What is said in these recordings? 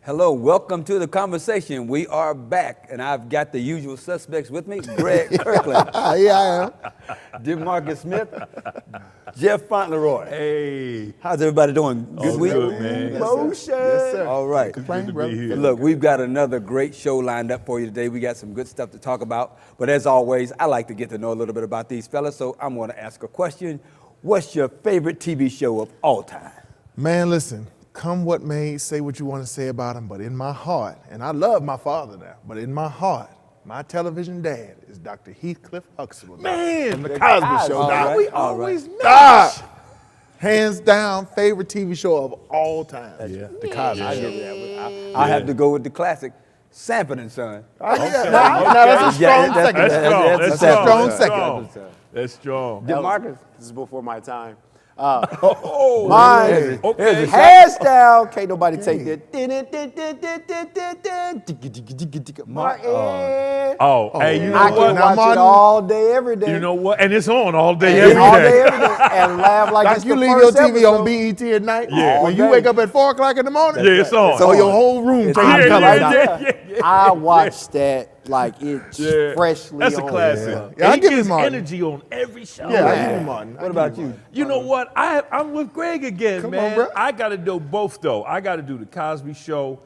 Hello, welcome to the conversation. We are back, and I've got the usual suspects with me. Greg Kirkland. Yeah, I am. DeMarcus Smith. Jeff Fauntleroy. Hey. How's everybody doing? Good week? Good, man. Motion. Yes, sir. All right. Complain, Good to bro. be here. Look, we've got another great show lined up for you today. We got some good stuff to talk about. But as always, I like to get to know a little bit about these fellas, so I'm going to ask a question. What's your favorite TV show of all time? Man, listen, come what may, say what you want to say about him, but in my heart, and I love my father now, but in my heart, my television dad is Dr. Heathcliff Huxtable. Man, From the Cosby Show. all Doc. right. we always Doc. Hands down, favorite TV show of all time. Yeah. The Cosby I Show. give you that one. I have to go with the classic, Sanford and Son. Now that's a strong second. That's strong. That's a strong That's second. That's strong. DeMarcus. This is before my time. Oh, Mine, okay. hands down, can't nobody take that. Martin. Oh, hey, you know I what? can Now, watch it Martin, all day, every day. You know what? And it's on all day, And every all day. day, every day, and laugh like Like it's you the leave your first TV on episode. BET at night. Yeah. When you All wake day. up at 4 o'clock in the morning. Yeah, it's on. So your whole room I'm changes Yeah, color. telling yeah, you, yeah, yeah. I watched that like it's Yeah. freshly That's a on. classic. Yeah, And I he give you gives Martin. energy on every show. Yeah, I Yeah. give you Martin. What about you? You know what? I'm with Greg again, Come on, man. bro. I got to do both, though. I got to do the Cosby Show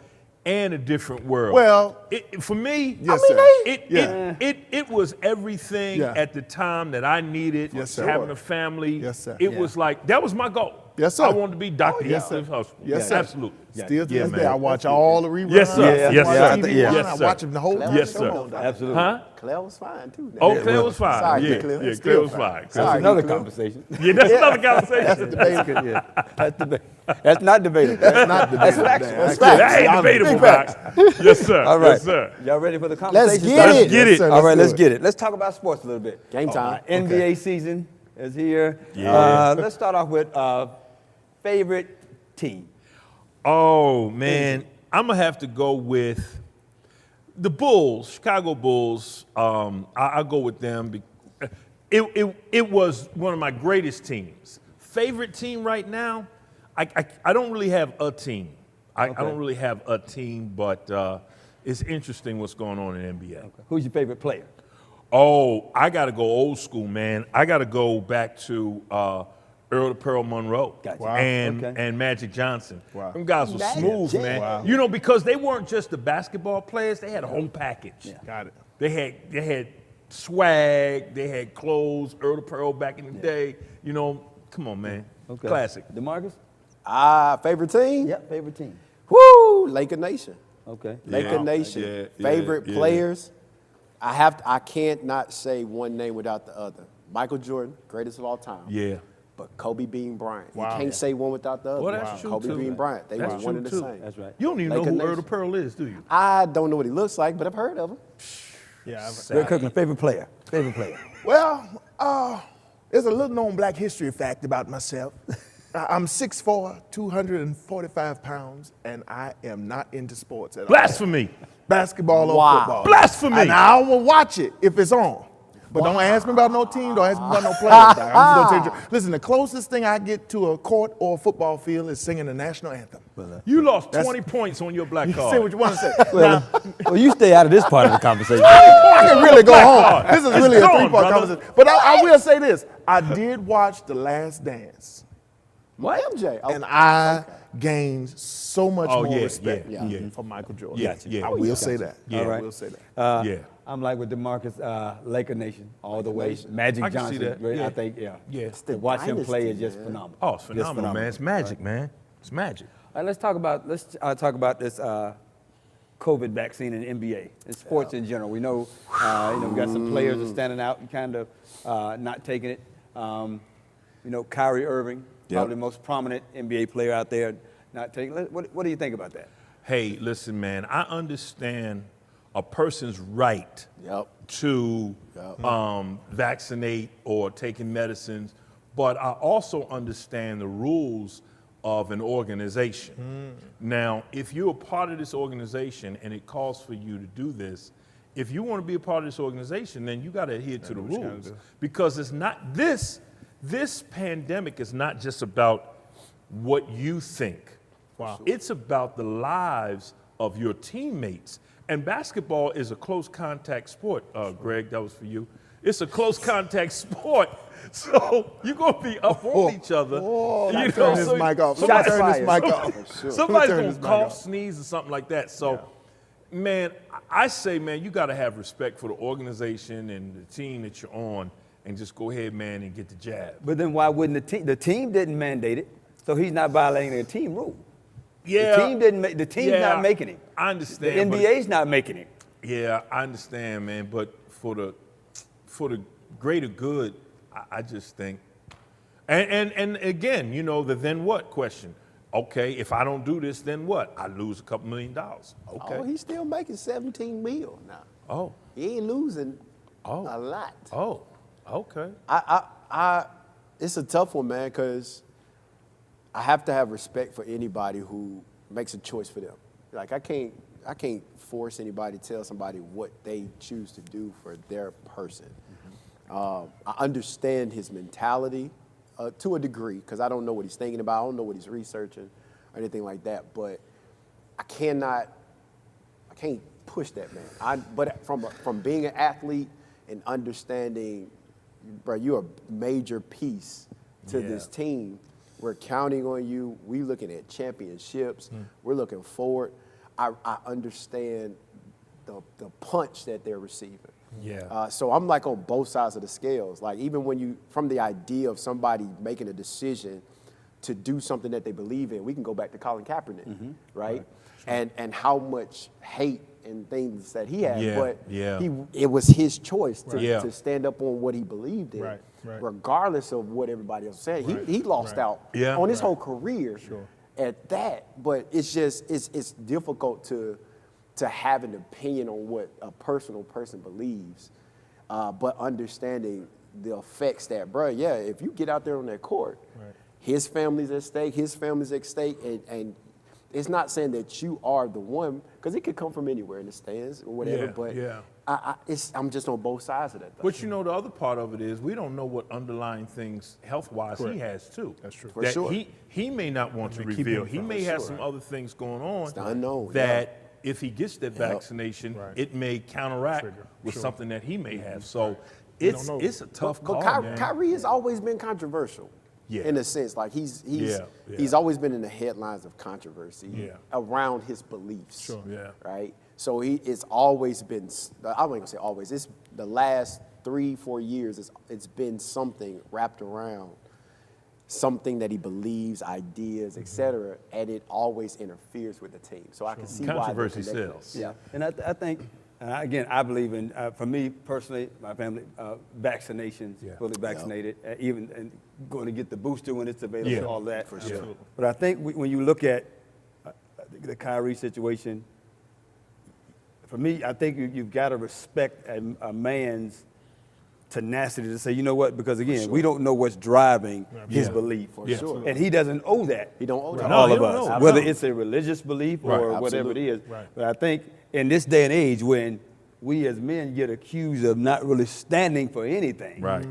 and A Different World. Well, for me, yes, I mean, sir. it was everything Yeah. at the time that I needed. Yes, sir. Having a family. Yes, sir. It was like, that was my goal. Yes, sir. I wanted to be Dr. yes, sir. Heathcliff Huxtable. Yes, sir. Absolutely. Still to Yeah, this man. day, I watch all the reruns. Yes, sir. I Yes, watch sir. TV Yes, one, I sir. watch them the whole Yes, show sir. on, Doc. Absolutely. Huh? Claire was fine too. Oh, Then. Claire was fine. Sorry, yeah, Heathcliff. yeah, Still Claire was fine. fine. That's Sorry, another Heathcliff. conversation. Yeah, that's another conversation. Debatable. Yeah, that's debate. That's not debatable. That's not debatable. That's That ain't debatable, Max. Yes, sir. All right. Yes, sir. Y'all ready for the conversation? get Start? it. Let's get it. sir. All right, let's do get it. Let's talk about sports a little bit. Game time. NBA season is here. Yeah. Let's start off with favorite team. Oh, man. I'm going to have to go with the Bulls, Chicago Bulls. I'll go with them. It was one of my greatest teams. Favorite team right now, I don't really have a team. I don't really have a team, but it's interesting what's going on in NBA. Who's your favorite player? Oh, I got to go old school, man. I got to go back to Earl the Pearl Monroe Gotcha. Wow. and Magic Johnson. Wow. Them guys were smooth, man. Wow. You know, because they weren't just the basketball players; they had a whole package. Got it. They had swag, they had clothes. Earl the Pearl back in the day. You know, come on, man. Okay. Classic. DeMarcus? Favorite team? Yep, favorite team. Woo, Laker Nation. Okay. Laker Nation. Yeah, Favorite yeah. players. I can't not say one name without the other. Michael Jordan, greatest of all time. Yeah. But Kobe Bean Bryant. Wow. You can't say one without the other. Well, that's true, Kobe too. Bean Bryant. They That's were one true, and the too. same. That's right. You don't even Laker know who Earl the Nation. Pearl is, do you? I don't know what he looks like, but I've heard of him. Yeah. Greg Kirkland, favorite player. Favorite player. Well, there's a little known black history fact about myself. I'm 6'4", 245 pounds, and I am not into sports at all. Blasphemy. Basketball or Wow. football. Blasphemy. And I will watch it if it's on. But don't ask me about no team, don't ask me about no players. Doc. I'm just gonna tell you. Listen, the closest thing I get to a court or a football field is singing the national anthem. You lost 20 points on your black card. Say what you want to say. Well, you stay out of this part of the conversation. I can really go home. card. This is It's really a gone, three-part brother. conversation. But I will say this. I did watch The Last Dance, What? MJ. Oh, and I gained so much Oh, more yeah, respect yeah. for Michael Jordan. Yeah, yeah. I will say that. Yeah. I All right. will say that. Yeah. I'm like with DeMarcus, Laker Nation all the way. Nation. Magic I can see Johnson, that. great, Yeah. I think, yeah. Yeah. To watch him play is dynasty, just man. phenomenal. Oh, it's Just phenomenal, man. It's magic, man. It's magic. All right, let's talk about this COVID vaccine in the NBA and sports in general. We know, we got some players that are standing out and kind of not taking it. Kyrie Irving, probably the most prominent NBA player out there, not taking it. What do you think about that? Hey, listen, man, I understand a person's right Yep. to vaccinate or taking medicines, but I also understand the rules of an organization. Now, if you're a part of this organization and it calls for you to do this, if you want to be a part of this organization, then you got to adhere to the rules, because it's not this pandemic is not just about what you think. Wow. It's about the lives of your teammates. And basketball is a close contact sport, Greg, that was for you. It's a close contact sport. So you're going to be up on each other. You Turn this mic off. Let me turn this mic off. Somebody's Turn going this to mic cough, off. sneeze, or something like that. So, man, I say, man, you got to have respect for the organization and the team that you're on and just go ahead, man, and get the jab. But then why wouldn't the team didn't mandate it, so he's not violating a team rule. Yeah. The team didn't make, the team's not making it. I The understand. NBA's not making it. Yeah, I understand, man. But for the greater good, I just think, and again, you know, the then what question. Okay, if I don't do this, then what? I lose a couple $1 million. Okay. Oh, he's still making 17 mil now. Oh. He ain't losing Oh. a lot. Oh. Okay. It's a tough one, man, because I have to have respect for anybody who makes a choice for them. Like I can't force anybody to tell somebody what they choose to do for their person. I understand his mentality to a degree because I don't know what he's thinking about. I don't know what he's researching or anything like that. But I can't push that, man. But from being an athlete and understanding, bro, you're a major piece to this team. We're counting on you. We're looking at championships. We're looking forward. I understand the punch that they're receiving. Yeah. So I'm like on both sides of the scales. Like even when from the idea of somebody making a decision to do something that they believe in, we can go back to Colin Kaepernick, right? Sure. And how much hate and things that he had, but it was his choice to stand up on what he believed in, regardless of what everybody else said. He lost out on his whole career at that, but it's just it's difficult to have an opinion on what a personal person believes, but understanding the effects that, bro, if you get out there on that court, his family's at stake, and it's not saying that you are the one, because it could come from anywhere in the stands or whatever, but I'm just on both sides of that. But you know, the other part of it is we don't know what underlying things health-wise he has too. That's true. For sure. He may not want to reveal. He may have some other things going on unknown, that if he gets that vaccination, it may counteract with something that he may have. So it's a tough call, man. Kyrie has always been controversial. In a sense, like he's always been in the headlines of controversy around his beliefs, right? So it's always been, I wasn't gonna say always, it's the last 3-4 years, it's been something wrapped around something that he believes, ideas, etc., and it always interferes with the team. So I can see controversy why sells. Yeah, and I think, again, I believe in, for me personally, my family, vaccinations, fully vaccinated, even and going to get the booster when it's available, all that. For sure. But I think when you look at the Kyrie situation, for me, I think you've got to respect a man's tenacity to say, you know what, because again, we don't know what's driving his belief. For sure. And he doesn't owe that. He don't owe to that. all No, of he us, don't know. whether No. it's a religious belief or whatever it is. Right. But I think in this day and age when we as men get accused of not really standing for anything. Right.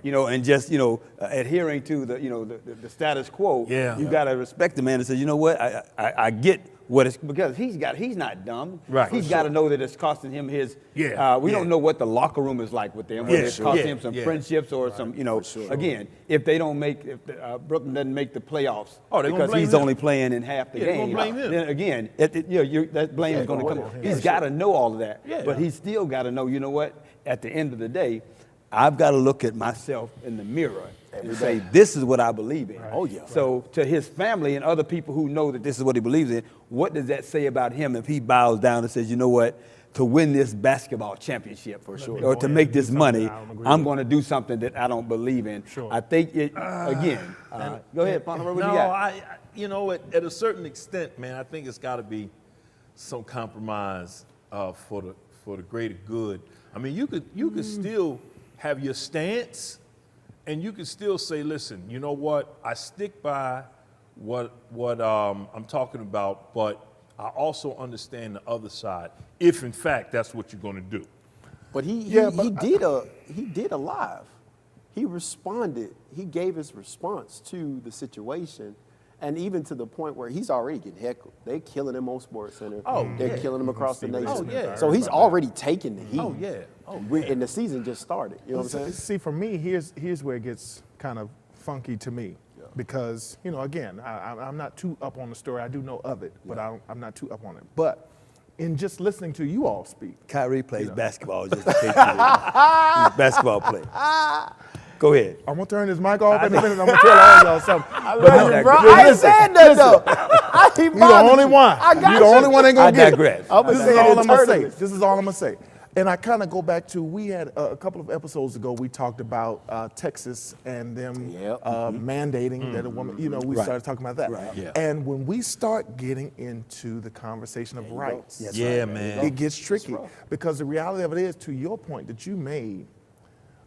You know, and just, adhering to the status quo. You got to respect the man that says, you know what, I get what it's, because he's not dumb. Right. He's got to know that it's costing him his, we don't know what the locker room is like with them, whether it's costing him some friendships or some, again, if they don't if Brooklyn doesn't make the playoffs because he's only playing in half the game, then again, that blame is going to come. He's got to know all of that, but he's still got to know, you know what, at the end of the day, I've got to look at myself in the mirror and say, this is what I believe in. Oh, yeah. So to his family and other people who know that this is what he believes in, what does that say about him if he bows down and says, you know what, to win this basketball championship or to make this money, I'm going to do something that I don't believe in. I think it, again, go ahead, Ponder, what do you got? At a certain extent, man, I think it's got to be some compromise for the greater good. I mean, you could still have your stance, and you could still say, listen, you know what, I stick by what I'm talking about, but I also understand the other side, if in fact that's what you're going to do. But he did a live. He responded. He gave his response to the situation, And even to the point where he's already getting heckled. They're killing him on SportsCenter. Oh, They're yeah. killing him across the nation. Oh, yeah. So he's already taken the heat. Oh, yeah. Oh, And the season just started. You know what I'm saying? See, for me, here's where it gets kind of funky to me. Because, again, I'm not too up on the story. I do know of it, but I'm not too up on it. But in just listening to you all speak. Kyrie plays basketball, just in case you didn't know. He's a basketball player. Go ahead. I'm going to turn this mic off in a minute. I'm going to tell all y'all something. I ain't saying that, though. You're the only one. You're the only one ain't going to get it. digress. This is all I'm going to say. This is all I'm going to say. And I kind of go back to, we had a couple of episodes ago, we talked about Texas and them mandating that a woman, we started talking about that. Right. Yeah. And when we start getting into the conversation of rights, Yeah, man. it gets tricky. Because the reality of it is, to your point that you made,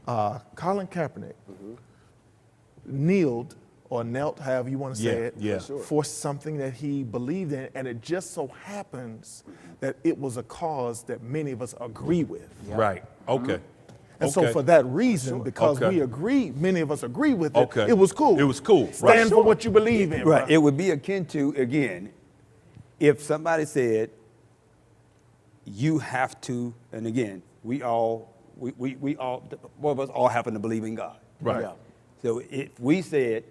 Colin Kaepernick kneeled or knelt, however you want to say it, for something that he believed in, and it just so happens that it was a cause that many of us agree with. Right. Okay. And so for that reason, because we agree, many of us agree with it, it was cool. It was cool. Stand for what you believe in. Right. Bro. It would be akin to, again, if somebody said, you have to, and again, we all, both of us all happen to believe in God. Right. Yeah. So if we said,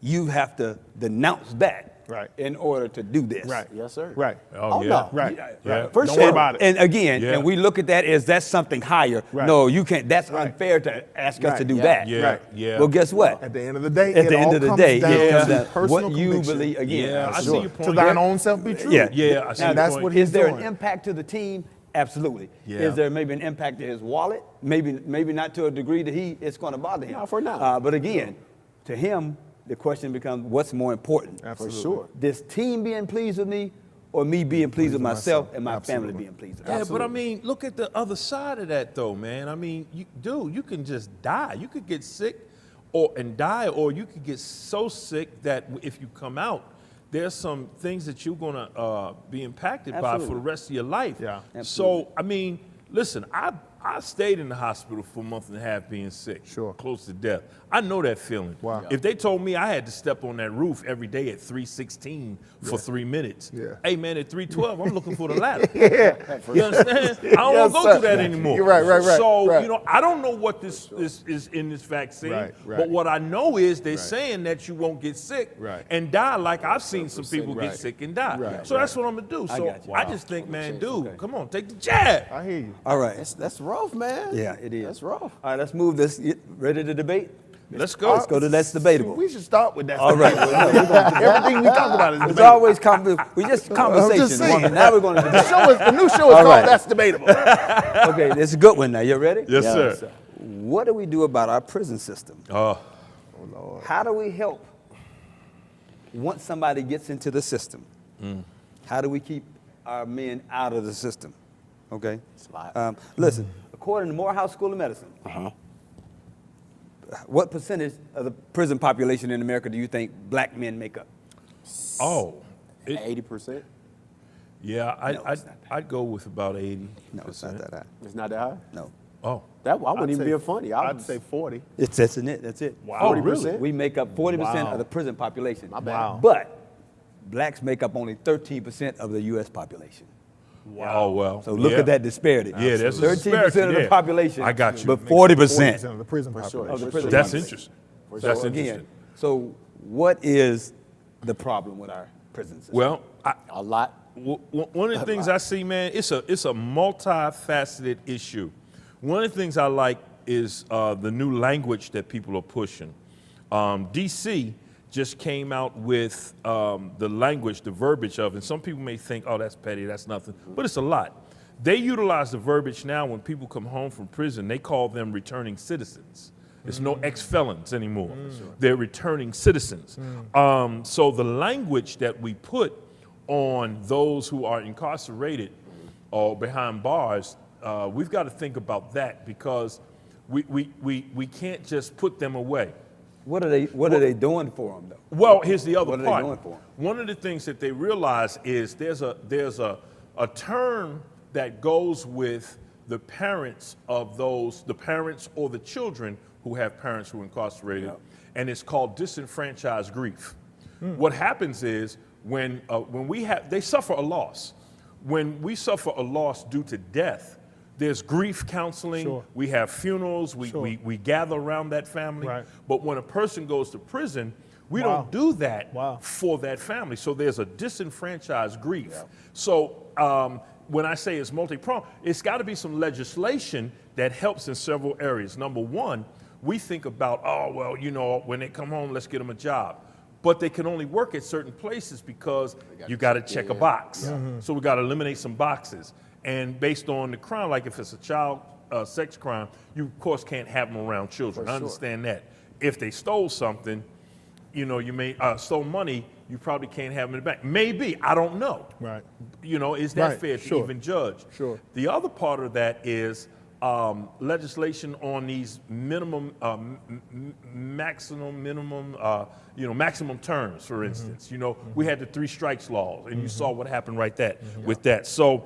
you have to denounce that in order to do this. Right. Yes, sir. Right. Oh, yeah. no. Right. Yeah. For Don't sure. worry about it. And again, Yeah. and we look at that as that's something higher. Right. No, you can't. That's unfair to ask us to do that. Yeah. Right. Yeah. Well, guess what? At the end of the day, At the end of the day, it it comes comes down down to personal what you conviction. believe. Again, Yeah, I see your point. To thine own self be true. Yeah. Yeah, I see Now, your that's point. what he's Is there doing. an impact to the team? Absolutely. Yeah. Is there maybe an impact to his wallet? Maybe not to a degree that it's going to bother him. No, for now. But again, to him, the question becomes, what's more important? Absolutely. For sure. This team being pleased with me, or me being pleased with myself and my family being pleased with me? Yeah, but I mean, look at the other side of that, though, man. I mean, you can just die. You could get sick and die, or you could get so sick that if you come out, there's some things that you're going to be impacted by for the rest of your life. Yeah. So, I mean, listen, I stayed in the hospital for a month and a half being sick, close to death. I know that feeling. Wow. If they told me I had to step on that roof every day at 3:16 for 3 minutes, hey, man, at 3:12, I'm looking for the ladder. You understand? I don't want to go through that anymore. You're right. So, right. I don't know what this is in this vaccine, Right. but what I know is they're saying that you won't get sick and die like I've seen some people get sick and die. Right. So that's what I'm going to do. So got you. I just think, man, dude, come on, take the jab. I hear you. All right. That's rough, man. Yeah, it is. That's rough. All right, let's move this. Ready to debate? Let's go. Let's go to That's Debatable. We should start with that. All right. Everything we talk about is It's debatable. always we just conversation. saying. Now we're going to debate. The new show is All called right. That's Debatable. Okay, this is a good one now. You ready? Yes, sir. What do we do about our prison system? Oh, How do we help once somebody gets into the system? How do we keep our men out of the system? Okay? Listen, according to Morehouse School of Medicine, what percentage of the prison population in America do you think black men make up? 80%? Yeah, No, it's not I'd go with about 80%. No, it's not that high. It's not that high? No. Oh, That wouldn't even be funny. I'd say 40. That's it. That's it. oh, really? We make up 40% Wow. of the prison population. My bad. Wow. But blacks make up only 13% of the U.S. population. Oh, well. So look yeah. at that disparity. Yeah, there's a 13% disparity of the there. population. I got you. But Makes 40% 40% of the prison population. of the prison That's population. interesting. So That's again, interesting. so what is the problem with our prison system? Well, A lot. one of the things I see, man, it's a multifaceted issue. One of the things I like is the new language that people are pushing. DC just came out with the language, the verbiage of, and some people may think, oh, that's petty, that's nothing, but it's a lot. They utilize the verbiage now when people come home from prison. They call them returning citizens. There's no ex-felons anymore. They're returning citizens. So the language that we put on those who are incarcerated or behind bars, we've got to think about that because we can't just put them away. What are they doing for them, though? Well, here's the other What are part. they doing for 'em? One of the things that they realize is there's a term that goes with the parents of the parents or the children who have parents who are incarcerated, and it's called disenfranchised grief. What happens is when they suffer a loss. When we suffer a loss due to death, there's grief counseling. Sure. We have funerals. Sure. We gather around that family. Right. But when a person goes to prison, we Wow. don't do that Wow. for that family. So there's a disenfranchised grief. Yeah. So when I say it's multi-pronged, it's got to be some legislation that helps in several areas. Number one, we think about, oh, well, you know, when they come home, let's get them a job. But they can only work at certain places because you got to check a box. Mm-hmm. So we got to eliminate some boxes. And based on the crime, like if it's a child sex crime, you of course can't have them around children. I understand that. If they stole something, you know, you may stole money, you probably can't have them in the bank. Maybe, I don't know. Right. You know, is that Right. fair to Sure. even judge? Sure. The other part of that is legislation on these minimum, maximum terms, for instance. You know, we had the 3 strikes laws, and you saw what happened right with that. So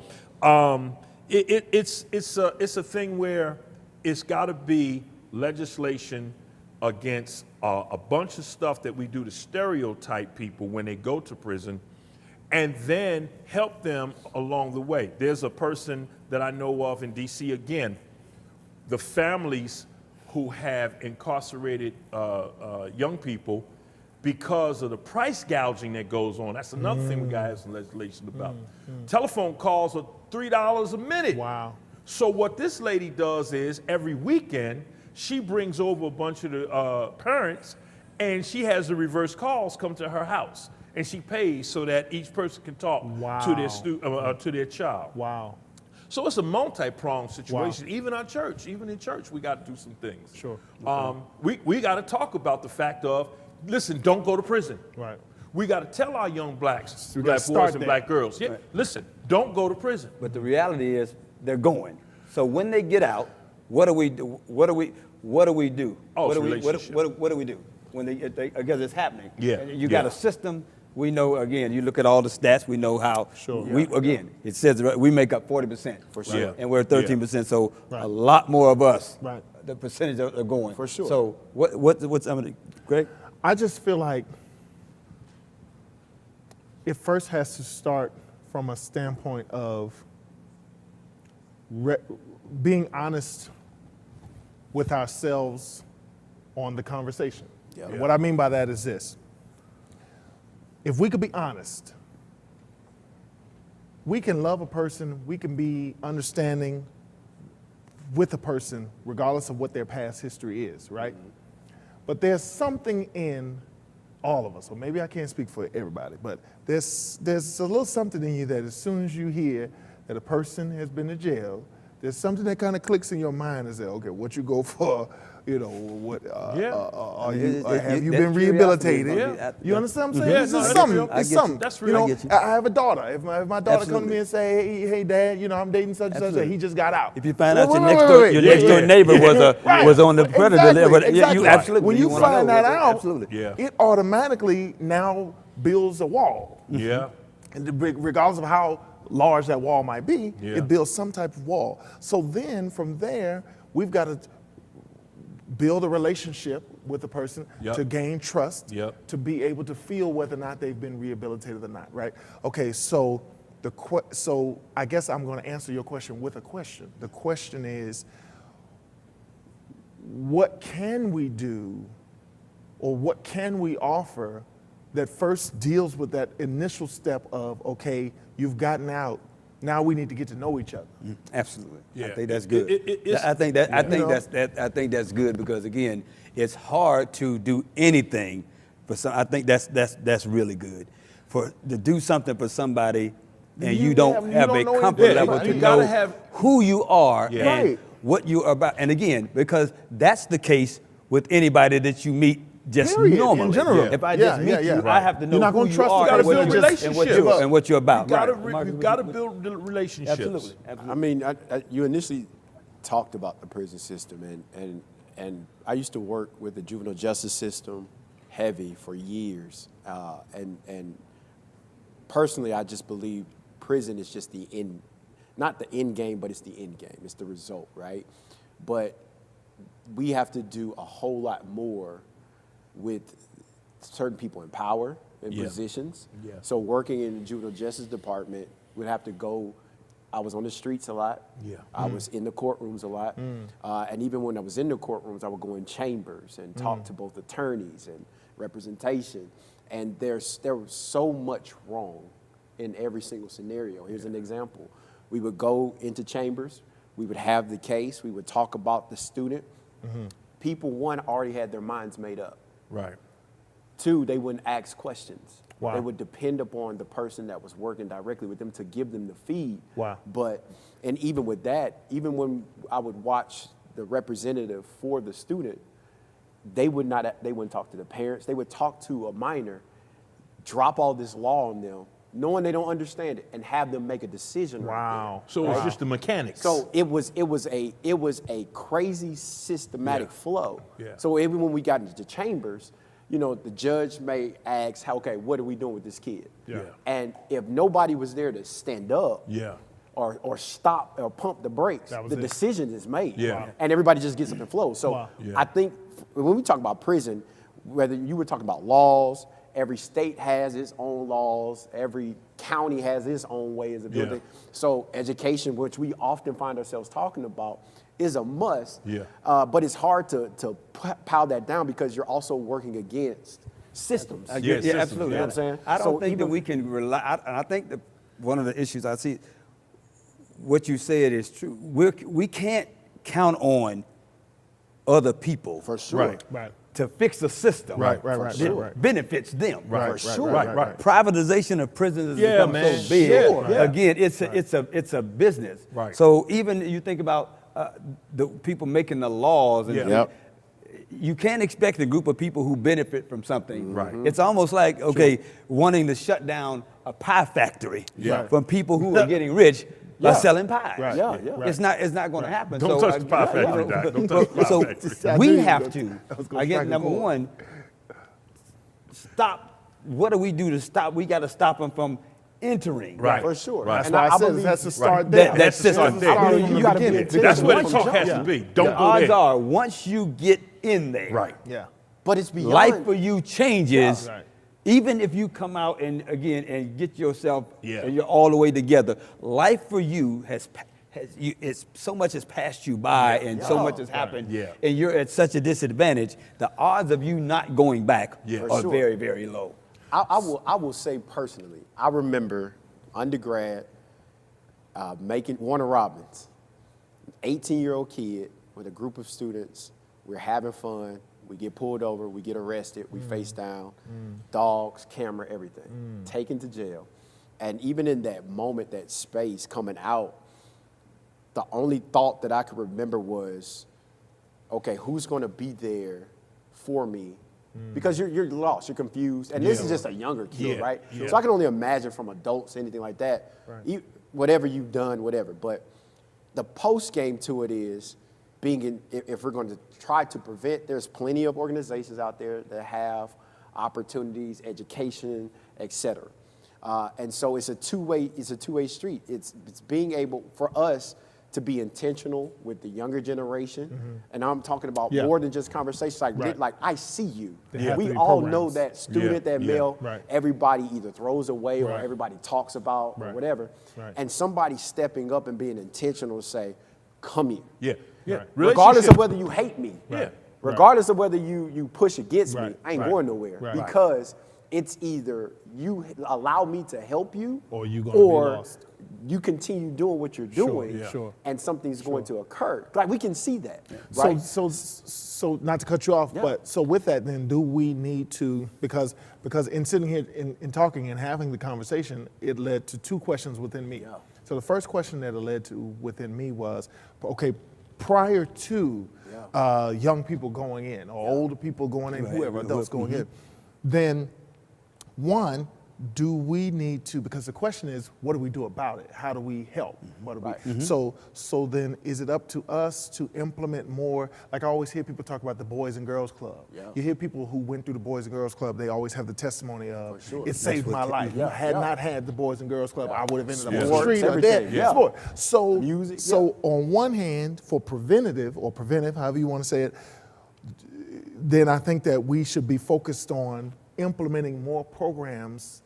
it's a thing where it's got to be legislation against a bunch of stuff that we do to stereotype people when they go to prison, and then help them along the way. There's a person that I know of in D.C. again, the families who have incarcerated young people because of the price gouging that goes on. That's another thing we got to have some legislation about. Telephone calls are $3 a minute. Wow. So what this lady does is every weekend, she brings over a bunch of the parents, and she has the reverse calls come to her house. And she pays so that each person can talk to their child. Wow. So it's a multi-pronged situation. Wow. Even in church, we got to do some things. Sure. We got to talk about the fact of, listen, don't go to prison. Right. We got to tell our young black gotta boys start and there. black girls, yeah, listen, don't go to prison. But the reality is they're going. So when they get out, what do we do? What do we do? Oh, what it's do we relationship. what do we do when because it's happening? Yeah. And you got a system. We know, again, you look at all the stats, we know how, it says we make up 40%. For sure. Yeah. And we're 13%, so Right. a lot more of us, Right. the percentage are going. For sure. So what's some of the, Greg? I just feel like it first has to start from a standpoint of being honest with ourselves on the conversation. Yeah. And what I mean by that is this. If we could be honest, we can love a person, we can be understanding with a person, regardless of what their past history is, right? But there's something in all of us, or maybe I can't speak for everybody, but there's a little something in you that as soon as you hear that a person has been to jail, there's something that kind of clicks in your mind and says, okay, what you go for, you know, what have you been rehabilitated? Yeah. You understand what I'm saying? Yeah, It's no, just I something. get you. It's something. That's you real. know, I get you. I have a daughter. If my daughter come to me Absolutely. and say, hey, Dad, you know, I'm dating such and such, Absolutely. he just got out. If you find out Wait, your wait, next wait, door, wait. your Yeah, next door yeah. neighbor Right. was on the predator Exactly, list, exactly. you absolutely. When you wanna find know. that out, Absolutely. Yeah. it automatically now builds a wall. Yeah. And regardless of how large that wall might be, Yeah. it builds some type of wall. So then from there, we've got to build a relationship with the person Yep. to gain trust, Yep. to be able to feel whether or not they've been rehabilitated or not, right? Okay, so so I guess I'm going to answer your question with a question. The question is, what can we do or what can we offer that first deals with that initial step of, okay, you've gotten out, now we need to get to know each other. Absolutely. Yeah. I think that's good. It's- I think that's good because again, it's hard to do anything for some. I think that's really good to do something for somebody and you don't have a know comfort anything. level Right. to You gotta know have- who you are Yeah. and Right. what you're about. And again, because that's the case with anybody that you meet just Period, in normally. general. If I Yeah, just meet yeah, yeah. you, I have to know You're not who gonna you trust are the and person what that you're- just- and what you're about. You gotta, Right. you gotta build the relationships. Absolutely. I mean, you initially talked about the prison system, and I used to work with the juvenile justice system heavy for years, and personally, I just believe prison is just the end, not the end game, but it's the end game. It's the result, right? But we have to do a whole lot more with certain people in power in Yeah. positions. Yeah. So working in the juvenile justice department, we'd have to go. I was on the streets a lot. Yeah. I was in the courtrooms a lot. And even when I was in the courtrooms, I would go in chambers and talk to both attorneys and representation. And there was so much wrong in every single scenario. Here's an example. We would go into chambers. We would have the case. We would talk about the student. People, one, already had their minds made up. Right. Two, they wouldn't ask questions. Wow. They would depend upon the person that was working directly with them to give them the feed. Wow. And even with that, even when I would watch the representative for the student, they wouldn't talk to the parents. They would talk to a minor, drop all this law on them, knowing they don't understand it, and have them make a decision. Wow. Right So it's just the mechanics. so it was a crazy systematic Yeah. flow. Yeah. So even when we got into the chambers, you know, the judge may ask, okay, what are we doing with this kid? Yeah. And if nobody was there to stand up Yeah. or stop or pump the brakes, That was the it. decision is made. Yeah. Wow. And everybody just gets up and flows. So Wow. Yeah. I think when we talk about prison, whether you were talking about laws, every state has its own laws, every county has its own ways of doing Yeah. things. So education, which we often find ourselves talking about, is a must. Yeah. But it's hard to pile that down because you're also working against systems. Yeah, Yeah, systems, absolutely. you know what I'm saying? I don't So think that even- we can rely. I think that one of the issues I see, what you said is true. We can't count on other people For sure. Right. Right. to fix the system Right. that Right. benefits them. Right. For sure. Right. Privatization of prisons has Yeah, become man. so big. Sure. Yeah. Again, it's a business. Right. So even you think about the people making the laws, and Yeah. Yep. you can't expect a group of people who benefit from something. Right. It's almost like, okay, wanting to shut down a pie factory Yeah. from people who are getting rich by Yeah. selling pies. Right. Yeah, yeah. It's not going to happen. Don't touch the pie factory, Doc. Don't touch the pie so factory. I we knew you have was to, gonna- I was gonna again, strike a number chord. one, stop. What do we do to stop? We got to stop them from entering. Right. For sure. Right. That's And why I said believe- it has to start That- there. that That's system. has to start I from mean, the you gotta be beginning. intentional. That's where the Once talk you has jump- to be. The Don't go odds there. are, once you get in there, Right. Yeah. But it's beyond. life for you changes. Yeah. Right. Even if you come out and again and get yourself Yeah. and you're all the way together, life for you it's so much has passed you by and so much has happened, Yeah. and you're at such a disadvantage. The odds of you not going back Yeah. are For sure. very, very low. I will say personally, I remember undergrad making Warner Robins, 18-year-old kid with a group of students. We're having fun. We get pulled over. We get arrested. We face down. Dogs, camera, everything. Taken to jail. And even in that moment, that space coming out, the only thought that I could remember was, okay, who's going to be there for me? Because you're lost, you're confused, and this is just a younger kid, Yeah, right? yeah. So I can only imagine from adults, anything like that, whatever you've done, whatever. But the post game to it is if we're going to try to prevent, there's plenty of organizations out there that have opportunities, education, et cetera. And so it's a two-way street. It's being able for us to be intentional with the younger generation, and I'm talking about Yeah. more than just conversations. Right. Like I see you. There have to We be all programs. know that student, Yeah. that Yeah. male. Right. Everybody either throws away or Right. everybody talks about or Right. whatever. Right. And somebody stepping up and being intentional to say, "Come here." Yeah. Yeah. Right. Regardless of whether you hate me, Yeah. regardless of whether you push against me, Right. I ain't Right. going nowhere Right. because it's either you allow me to help you Or you gonna be lost. you continue doing what you're doing yeah. Sure. and something's going to occur. Like we can see that, right? So not to cut you off, Yeah. but so with that, then do we need to, because in sitting here in talking and having the conversation, it led to two questions within me. Yeah. So the first question that it led to within me was, okay, prior to young people going in or older people going in, whoever, adults going in, then one, do we need to, because the question is, what do we do about it? How do we help? What do we, so then is it up to us to implement more? Like I always hear people talk about the Boys and Girls Club. Yeah. You hear people who went through the Boys and Girls Club, they always have the testimony of, sure. it saved my life. yeah, Had yeah. not had the Boys and Girls Club, I would have ended up Yeah. on the street or Everything, dead. yeah. Sport. So, Music, so on one hand, for preventive, however you want to say it, then I think that we should be focused on implementing more programs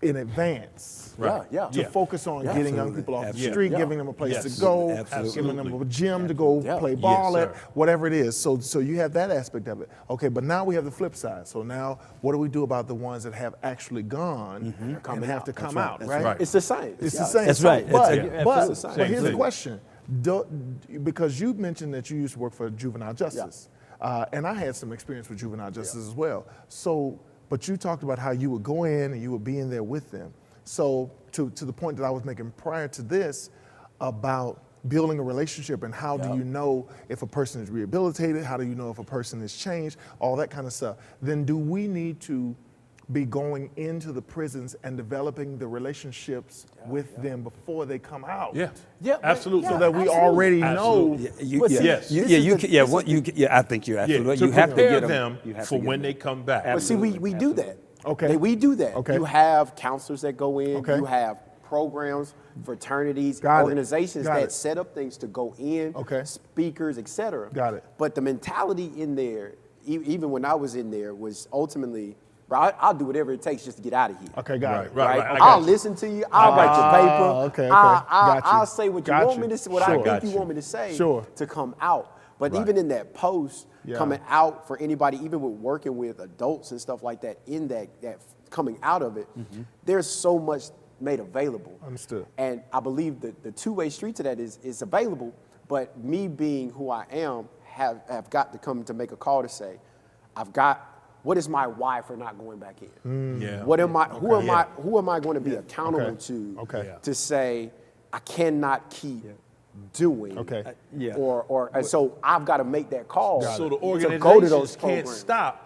in advance. Right. Yeah. To focus on getting young people off the Absolutely. street, Yeah. giving them a place Yes. to go, Absolutely. giving them a gym to go Yeah. play Yes, ball at, sir. whatever it is. So you have that aspect of it. Okay, but now we have the flip side. So now what do we do about the ones that have actually gone and have to come out, That's right? right. It's the same. It's Yeah. the same. That's right. But, It's but, absolutely the but here's the same. question. Because you mentioned that you used to work for juvenile justice. And I had some experience with juvenile justice as well. So, but you talked about how you would go in and you would be in there with them. So to the point that I was making prior to this about building a relationship and how do you know if a person is rehabilitated, how do you know if a person is changed, all that kind of stuff. Then do we need to be going into the prisons and developing the relationships with them before they come out? Yeah. Yeah, Absolutely. So that we Absolutely. already know. Absolutely. But see, Yes. You, this yeah, is you, the- can- yeah, this what, is you, yeah, I think you're Yeah, absolutely right. to You have to prepare get them You have to for get when them. they come back. But see, we do that. Okay. We do that. Okay. You have counselors that go in. Okay. You have programs, fraternities, Got it. organizations Got that it. set up things to go in, Okay. speakers, etc. Got it. But the mentality in there, even when I was in there, was ultimately, bro, I'll do whatever it takes just to get out of here. Okay, got it. Right. I got I'll you. listen to you. I'll write your paper. Okay. I'll Got you. say what you Got want you. me to say, what Sure. I think Got you you. want me to say Sure. to come out. But Right. even in that post, Yeah. coming out for anybody, even with working with adults and stuff like that, in that coming out of it, there's so much made available. Understood. And I believe that the two-way street to that is available. But me being who I am, have got to come to make a call to say, what is my why for not going back in? Yeah. What am I? Who am Yeah. I? Who am I going to be accountable Okay. to? Okay. Yeah. To say I cannot keep doing. Okay. Yeah. And so I've got to make that call. So the to go organizations to those can't programs. stop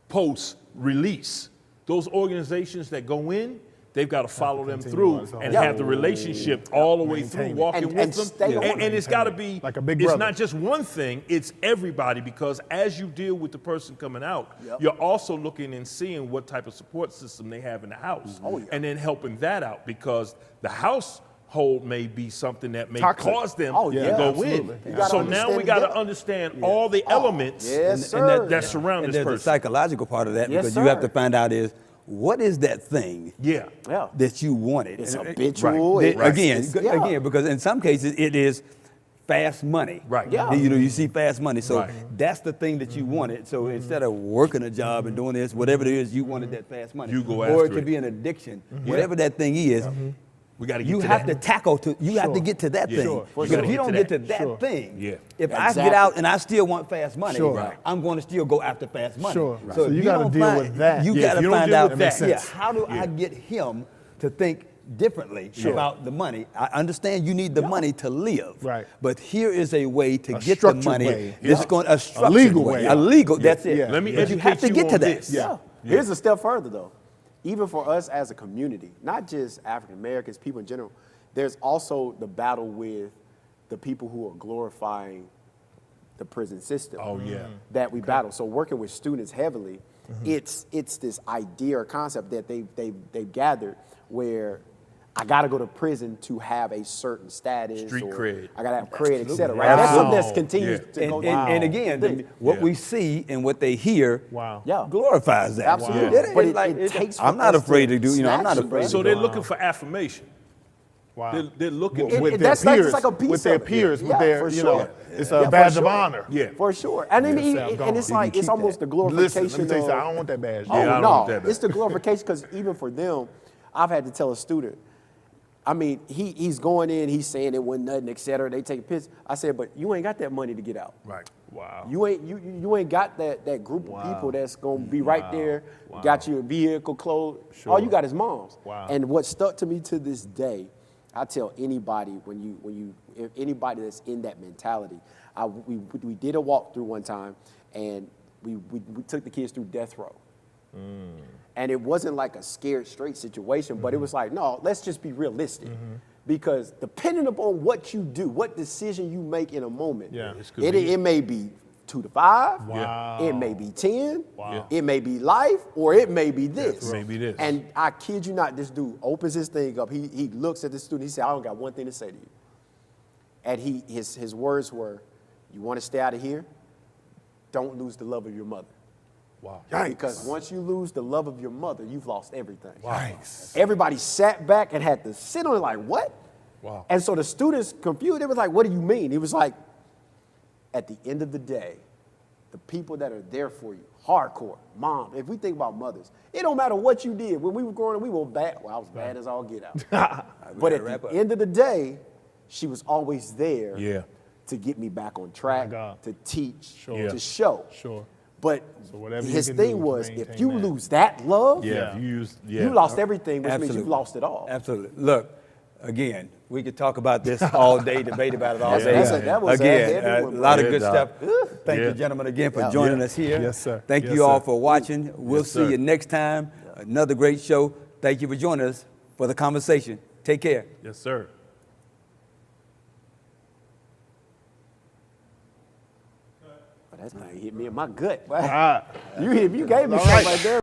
post-release. Those organizations that go in, they've got to follow them continue through on its own. and Yeah. have the relationship all the way through, Maintain it. walking And with stay them. on And it. it's got to be, Like a big it's brother. not just one thing, it's everybody, because as you deal with the person coming out, Yep. you're also looking and seeing what type of support system they have in the house. Oh, yeah. And then helping that out, because the household may be something that may Toxic. cause them Oh, to yeah, go absolutely. in. You gotta So now we understand got to that. understand all the elements yes, sir. that surround And this there's a person. psychological part of that Yes, because you have sir. to find out is what is that thing Yeah. Yeah. that you wanted. It's And- habitual, Right. it's- Again, yeah. again, because in some cases it is fast money. Right. Yeah. You know, you see fast money. So Right. that's the thing that you wanted. So instead of working a job and doing this, whatever it is, you wanted that fast money. You go Or after it could it. be an addiction. Whatever that thing is, We got to get you to have that. to tackle to you have to Sure. get to that Yeah. thing. Sure. Because You gotta if you get don't to get to that. that Sure. thing, Yeah. if I Exactly. get out and I still want fast money, Sure. Right. I'm going to still go after fast money. Sure. Right. So So if you gotta don't deal find- with that. You Yeah, got if to you don't find deal out with that. that. Yeah, how do I get him to think differently about the money? I understand you need the money to live. Right. But here is a way to A get the structured money. way. It's Yeah. going a structured legal way. A legal. That's it. Yeah. Let me But you have educate to get you to on that. this. Yeah. Here's a step further, though. Even for us as a community, not just African Americans, people in general, there's also the battle with the people who are glorifying the prison system. Oh, yeah. That we battle. So working with students heavily, it's this idea or concept that they've gathered where I got to go to prison to have a certain status. Street or cred. I got to have cred, et cetera. Right? That's something that's continues Yeah. to And, go and, down. and again, what Yeah. we see and what they hear Wow. Yeah. glorifies that. Absolutely. It- But it's it takes for I'm not us afraid to to do, you know, I'm not snatch it, afraid bro. to So go. they're looking for affirmation. Wow. They're looking It- with it- their that's like- it's peers, like a piece with their of it. peers, with Yeah, their, for you sure. know, it's Yeah, a for badge sure. of honor. Yeah. For sure. And I mean, Say, I'm and gone. it's You like, can it's keep almost that. the glorification Listen, let me tell you something. I of, don't want that badge. oh, Yeah, I don't no, want that it's the glorification because even for them, I've had to tell a student, I mean, he's going in, he's saying it wasn't nothing, et cetera. They take a piss. I said, but you ain't got that money to get out. Right. Wow. You ain't got that group of people that's gonna be right there, got you a vehicle, clothes. Sure. All you got is moms. Wow. And what stuck to me to this day, I tell anybody if anybody that's in that mentality, we did a walkthrough one time, and we took the kids through death row. And it wasn't like a scared straight situation, but it was like, no, let's just be realistic. Because depending upon what you do, what decision you make in a moment, Yeah. it may be 2 to 5, Wow. it may be 10, Wow. it may be life, or it may be this. It may be this. And I kid you not, this dude opens his thing up, he looks at the student, he said, I don't got one thing to say to you. And his words were, you want to stay out of here? Don't lose the love of your mother. Wow. Because once you lose the love of your mother, you've lost everything. Yikes. Everybody sat back and had to sit on it like, what? Wow. And so the students confused. They was like, what do you mean? He was like, at the end of the day, the people that are there for you, hardcore, mom. If we think about mothers, it don't matter what you did. When we were growing up, we were bad. Well, I was bad as all get out. But at the end of the day, she was always there to get me back on track, to teach, to show. Sure. But So whatever you his can thing do to was, if maintain you that. lose that love, you lost everything, which means you lost it all. Absolutely. Look, again, we could talk about this all day, debate about it all day. That was a Again, heavy a one, lot of bro. good Yeah, stuff. dog. Thank you, gentlemen, again for joining us here. Yes, sir. Thank Yes, you all sir. for watching. We'll see sir. you next time. Another great show. Thank you for joining us for the conversation. Take care. Yes, sir. That thing hit me in my gut. Ah. You gave me All something right. right there.